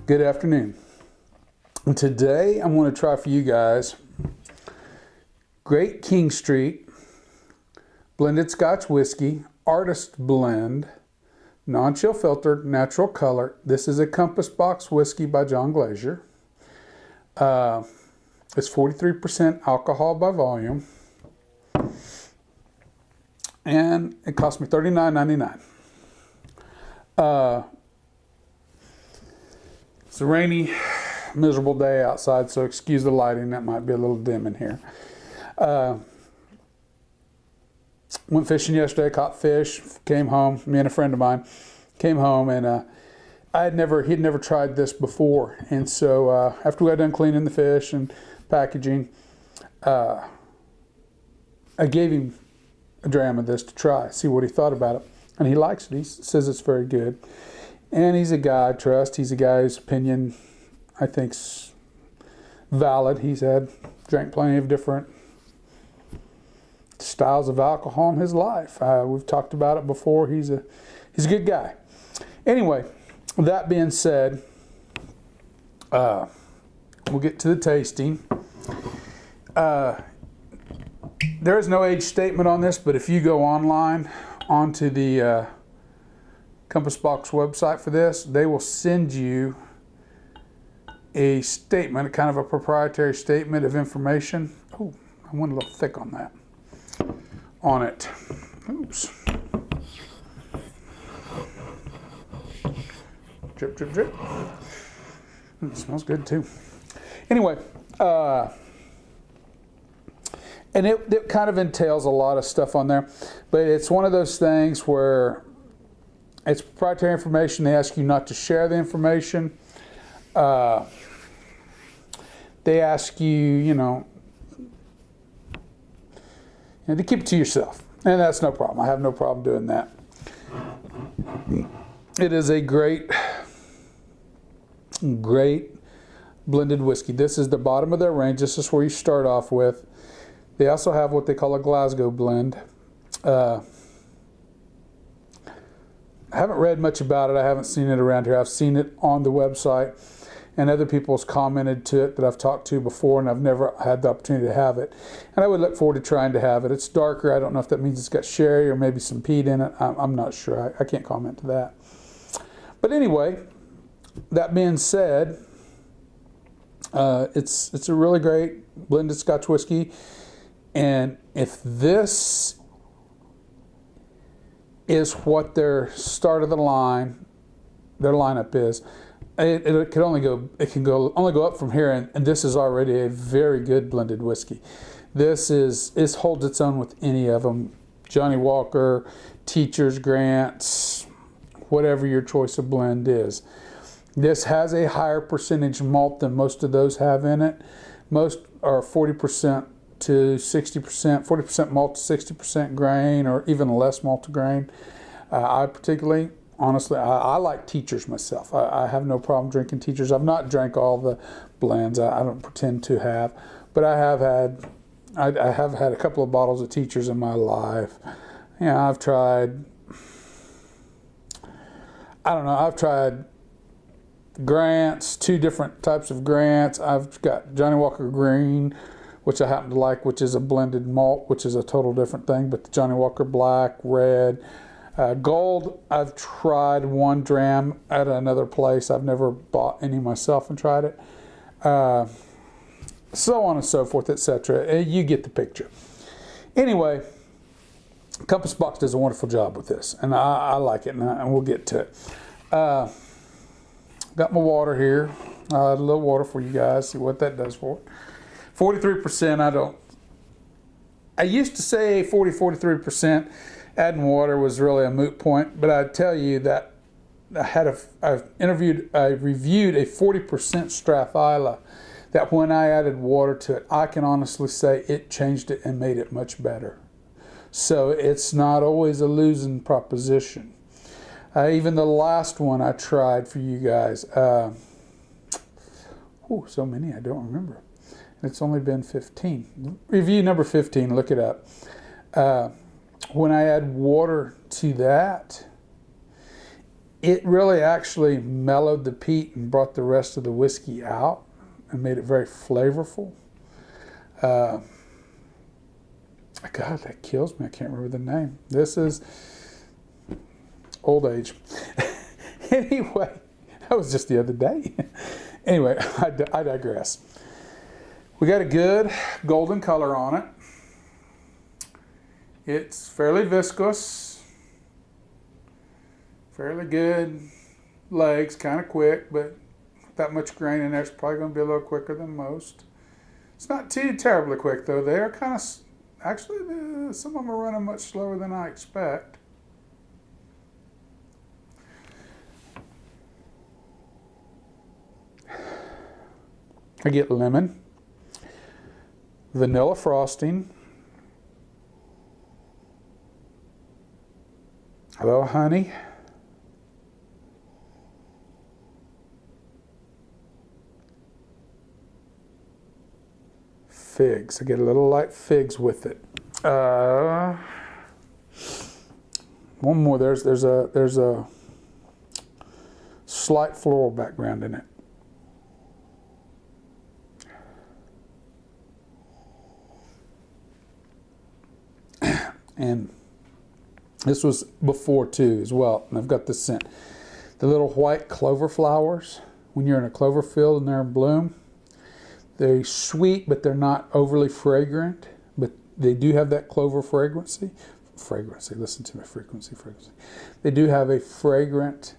Good afternoon. And today I'm going to try for you guys Great King Street Blended Scotch Whiskey Artist Blend, non-chill filtered, natural color. This is a Compass Box whiskey by John Glazier. It's 43% alcohol by volume, and it cost me $39.99. It's a rainy, miserable day outside, so excuse the lighting. That might be a little dim in here. Went fishing yesterday, caught fish, came home. Me and a friend of mine came home, and he'd never tried this before. And so after we got done cleaning the fish and packaging, I gave him a dram of this to try, see what he thought about it. And he likes it. He says it's very good. And he's a guy I trust. He's a guy whose opinion I think's valid. He's drank plenty of different styles of alcohol in his life. We've talked about it before. He's a good guy. Anyway, that being said, we'll get to the tasting. There is no age statement on this, but if you go online onto the Compass Box website for this, they will send you a statement, kind of a proprietary statement of information. Oh, I went a little thick on that. On it. Oops. Drip, drip, drip. It smells good too. Anyway, and it kind of entails a lot of stuff on there, but it's one of those things where it's proprietary information. They ask you not to share the information. They ask you, to keep it to yourself. And that's no problem. I have no problem doing that. It is a great blended whiskey. This is the bottom of their range. This is where you start off with. They also have what they call a Glasgow blend. I haven't read much about it. I haven't seen it around here. I've seen it on the website, and other people's commented to it that I've talked to before, and I've never had the opportunity to have it. And I would look forward to trying to have it. It's darker. I don't know if that means it's got sherry or maybe some peat in it. I'm not sure. I can't comment to that. But anyway, that being said, it's a really great blended Scotch whiskey. And if this is what their start of the line, their lineup is, it can only go up from here, and this is already a very good blended whiskey. This holds its own with any of them. Johnny Walker, Teacher's, Grant's, whatever your choice of blend is. This has a higher percentage malt than most of those have in it. Most are 40% to 60%, 40% malt to 60% grain, or even less malt to grain. I particularly, honestly, I like Teachers myself. I have no problem drinking Teachers. I've not drank all the blends. I don't pretend to have, but I have had a couple of bottles of Teachers in my life. I've tried. I've tried Grants, 2 different types of Grants. I've got Johnny Walker Green, which I happen to like, which is a blended malt, which is a total different thing. But the Johnny Walker Black, Red, Gold, I've tried 1 dram at another place. I've never bought any myself and tried it. So on and so forth, etc. You get the picture. Anyway, Compass Box does a wonderful job with this, and I like it, and we'll get to it. Got my water here. A little water for you guys, see what that does for it. 43%, I used to say 43%. Adding water was really a moot point, but I tell you that I reviewed a 40% Strathila that when I added water to it, I can honestly say it changed it and made it much better. So it's not always a losing proposition. Even the last one I tried for you guys, so many I don't remember. It's only been 15. Review number 15, look it up. When I add water to that, It really actually mellowed the peat and brought the rest of the whiskey out and made it very flavorful. God, that kills me. I can't remember the name. This is old age. Anyway, that was just the other day. Anyway, I digress. We got a good golden color on it. It's fairly viscous, fairly good legs, kind of quick, but that much grain in there, it's probably going to be a little quicker than most. It's not too terribly quick though. They are kind of, actually some of them are running much slower than I expect. I get lemon, vanilla frosting, a little honey, figs. I get a little light figs with it. One more. There's a slight floral background in it. And this was before too as well. And I've got this scent. The little white clover flowers, when you're in a clover field and they're in bloom, they're sweet, but they're not overly fragrant. But they do have that clover fragrancy. Listen to me, frequency. They do have a fragrant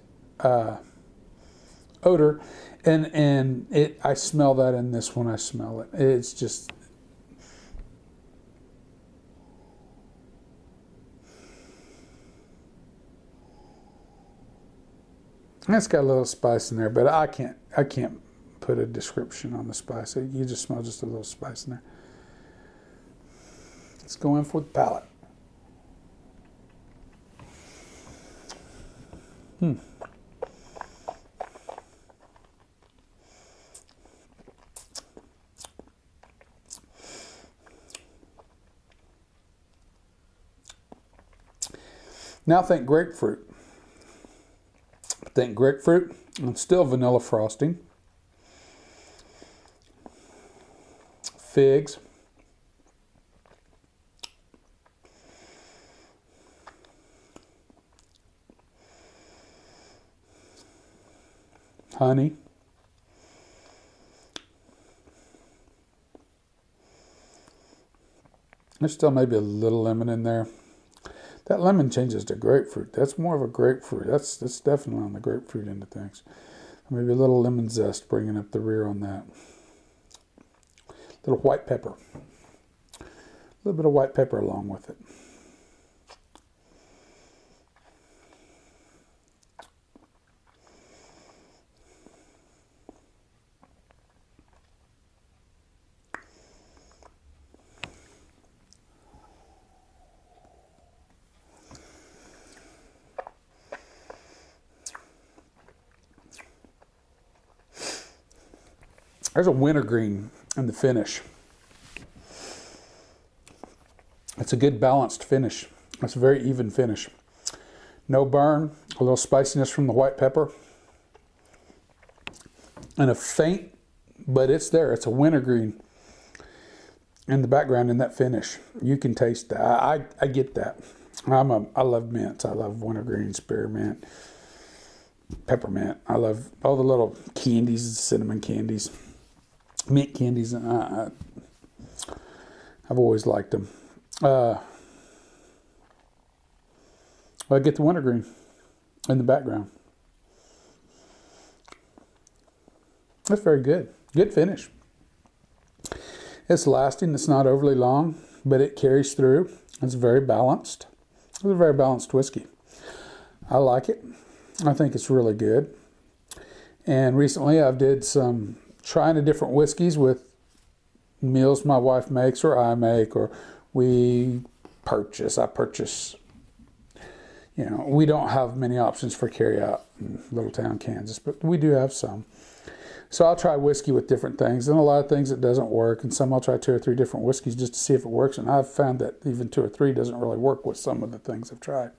odor. And I smell that in this one. I smell it. It's just... It's got a little spice in there, but I can't put a description on the spice. You just smell just a little spice in there. Let's go in for the palate. Now think grapefruit. Think grapefruit, and still vanilla frosting, figs, honey, there's still maybe a little lemon in there. That lemon changes to grapefruit. That's more of a grapefruit. That's definitely on the grapefruit end of things. Maybe a little lemon zest bringing up the rear on that. Little white pepper. A little bit of white pepper along with it. There's a wintergreen in the finish. It's a good balanced finish. It's a very even finish. No burn, a little spiciness from the white pepper, and a faint, but it's there. It's a wintergreen in the background in that finish. You can taste that. I get that. I love mints. I love wintergreen, spearmint, peppermint. I love all the little candies, cinnamon candies. Mint candies, I've always liked them. I get the wintergreen in the background. That's very good. Good finish. It's lasting. It's not overly long, but it carries through. It's very balanced. It's a very balanced whiskey. I like it. I think it's really good. And recently I've did some trying the different whiskeys with meals my wife makes or I make or we purchase. I purchase, you know, we don't have many options for carry out in Little Town, Kansas, but we do have some. So I'll try whiskey with different things, and a lot of things it doesn't work, and some I'll try 2 or 3 different whiskeys just to see if it works, and I've found that even 2 or 3 doesn't really work with some of the things I've tried.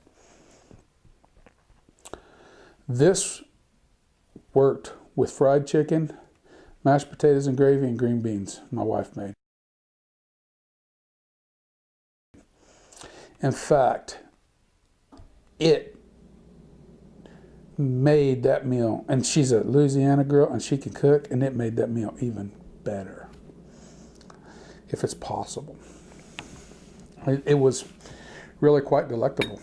This worked with fried chicken, mashed potatoes and gravy, and green beans my wife made. In fact, it made that meal, and she's a Louisiana girl and she can cook, and it made that meal even better, if it's possible. It was really quite delectable.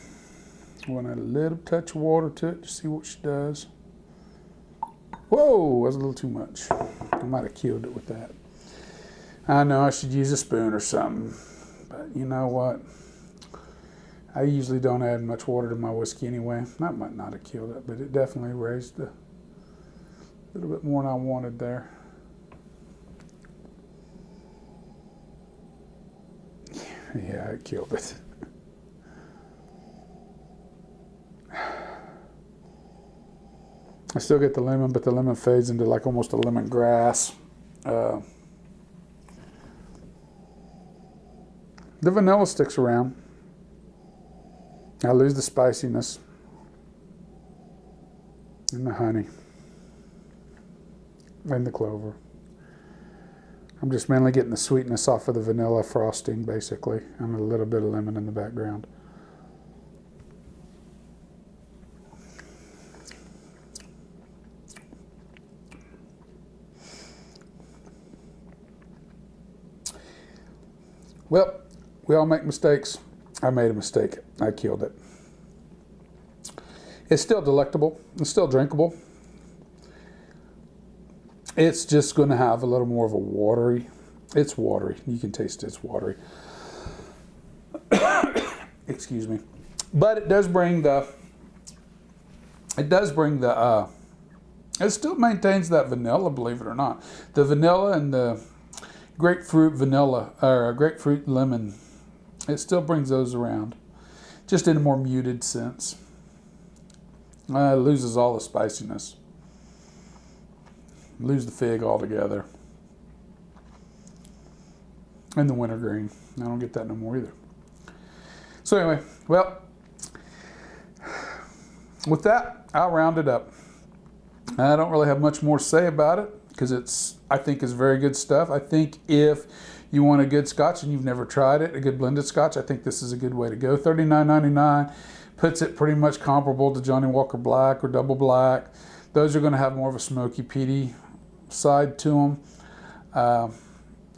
I want a little touch of water to it to see what she does. Whoa, that's a little too much. I might have killed it with that. I know I should use a spoon or something, but you know what? I usually don't add much water to my whiskey anyway. That might not have killed it, but it definitely raised a little bit more than I wanted there. Yeah, it killed it. I still get the lemon, but the lemon fades into like almost a lemongrass. The vanilla sticks around. I lose the spiciness and the honey and the clover. I'm just mainly getting the sweetness off of the vanilla frosting, basically, and a little bit of lemon in the background. Well, we all make mistakes. I made a mistake. I killed it. It's still delectable. It's still drinkable. It's just going to have a little more of a watery. It's watery. You can taste it's watery. Excuse me. But it does bring the. It still maintains that vanilla, believe it or not. The vanilla and the grapefruit vanilla, or grapefruit lemon, it still brings those around, just in a more muted sense. It loses all the spiciness. Lose the fig altogether. And the wintergreen. I don't get that no more either. So anyway, well, with that, I'll round it up. I don't really have much more to say about it, because I think it's very good stuff. I think if you want a good Scotch and you've never tried it, a good blended Scotch, I think this is a good way to go. $39.99 puts it pretty much comparable to Johnny Walker Black or Double Black. Those are going to have more of a smoky, peaty side to them.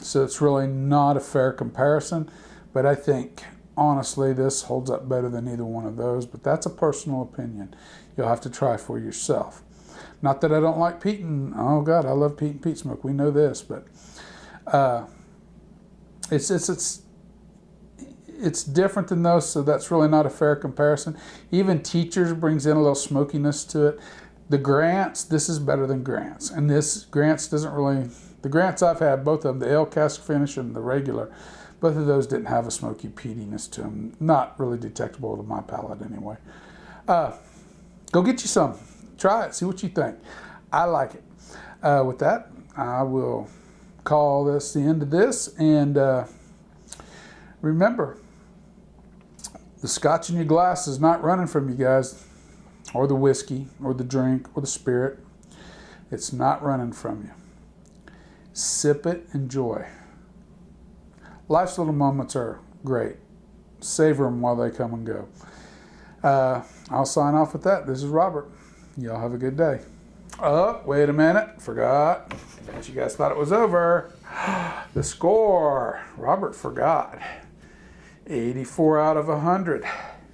So it's really not a fair comparison. But I think, honestly, this holds up better than either one of those. But that's a personal opinion. You'll have to try for yourself. Not that I don't like peat and, oh God, I love peat and peat smoke. We know this, but it's different than those, so that's really not a fair comparison. Even Teachers brings in a little smokiness to it. The Grants, this is better than Grants. And this Grants doesn't really, the Grants I've had, both of them, the ale cask finish and the regular, both of those didn't have a smoky peatiness to them. Not really detectable to my palate anyway. Go get you some. Try it, see what you think. I like it. With that, I will call this the end of this. And remember, the Scotch in your glass is not running from you guys, or the whiskey, or the drink, or the spirit. It's not running from you. Sip it, enjoy. Life's little moments are great. Savor them while they come and go. I'll sign off with that. This is Robert. Y'all have a good day. Oh, wait a minute. Forgot. You guys thought it was over. The score. Robert forgot. 84 out of 100.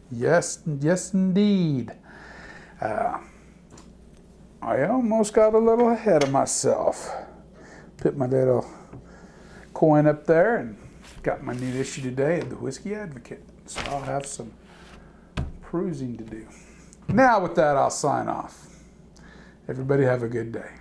Yes, yes indeed. I almost got a little ahead of myself. Put my little coin up there and got my new issue today of the Whiskey Advocate. So I'll have some perusing to do. Now with that, I'll sign off. Everybody have a good day.